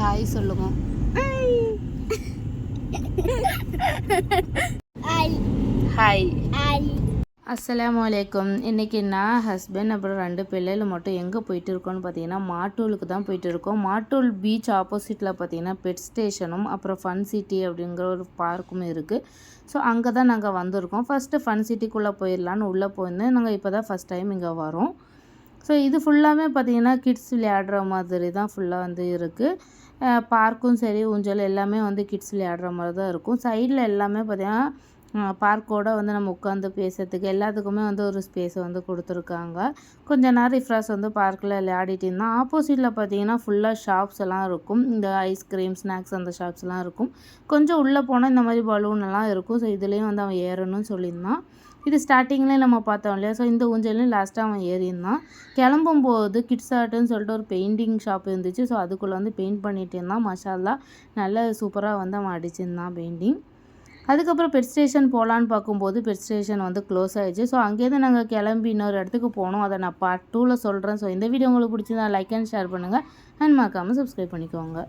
Hi சொல்லுங்க. Hi. அஸ்ஸலாமு அலைக்கும். இன்றைக்கி நான் ஹஸ்பண்ட் அப்புறம் 2 பிள்ளைகள் மட்டும் எங்கே போயிட்டு இருக்கோன்னு பார்த்தீங்கன்னா மாட்டூலுக்கு தான் போயிட்டு இருக்கோம். மாட்டூல் பீச் ஆப்போசிட்டில் பார்த்தீங்கன்னா பெட் ஸ்டேஷனும் அப்புறம் ஃபன் சிட்டி அப்படிங்கிற ஒரு பார்க்கும் இருக்குது. ஸோ அங்கே தான் நாங்கள் வந்திருக்கோம். ஃபஸ்ட்டு ஃபன் சிட்டிக்குள்ளே போயிடலான்னு உள்ளே போயிருந்தேன். நாங்கள் இப்போ தான் ஃபஸ்ட் டைம் இங்கே வரோம். ஸோ இது ஃபுல்லாகவே பார்த்திங்கன்னா கிட்ஸ் விளையாடுற மாதிரி தான் ஃபுல்லாக வந்து இருக்குது. பார்க்கும் சரி ஊஞ்சல் எல்லாமே வந்து கிட்ஸ் விளையாடுற மாதிரி தான் இருக்கும். சைடில் எல்லாமே பார்த்திங்கன்னா பார்க்கோடு வந்து நம்ம உட்காந்து பேசுறதுக்கு எல்லாத்துக்குமே வந்து ஒரு ஸ்பேஸை வந்து கொடுத்துருக்காங்க. கொஞ்சம் நேரம் ரிஃப்ரெஷ் வந்து பார்க்கில் விளையாடிட்டு இருந்தோம். ஆப்போசிட்டில் பார்த்திங்கன்னா ஃபுல்லாக ஷாப்ஸ் எல்லாம் இருக்கும். இந்த ஐஸ்கிரீம் ஸ்நாக்ஸ் அந்த ஷாப்ஸ்லாம் இருக்கும். கொஞ்சம் உள்ளே போனால் இந்த மாதிரி பலூன் எல்லாம் இருக்கும். ஸோ இதுலேயும் வந்து அவன் ஏறணும்னு சொல்லியிருந்தான். இது ஸ்டார்டிங்லேயே நம்ம பார்த்தோம் இல்லையா. ஸோ இந்த ஊஞ்சலையும் லாஸ்ட்டாக அவன் ஏறியிருந்தான். கிளம்பும்போது கிட்ஸ் ஆர்ட்டுன்னு சொல்லிட்டு ஒரு பெயிண்டிங் ஷாப் இருந்துச்சு. ஸோ அதுக்குள்ளே வந்து பெயிண்ட் பண்ணிகிட்டு இருந்தான். மஷாலா நல்ல சூப்பராக வந்து அவன் அடிச்சிருந்தான் பெயிண்டிங். அதுக்கப்புறம் பெட் ஸ்டேஷன் போகலான்னு பார்க்கும்போது பெட் ஸ்டேஷன் வந்து க்ளோஸ் ஆகிடுச்சு. ஸோ அங்கேருந்து நாங்கள் கிளம்பி இன்னொரு இடத்துக்கு போனோம். அதை நான் பார்ட் 2ல் சொல்கிறேன். ஸோ இந்த வீடியோ உங்களுக்கு பிடிச்சிருந்தா லைக் அண்ட் ஷேர் பண்ணுங்கள் அண்ட் மறக்காமல் சப்ஸ்கிரைப் பண்ணிக்கோங்க.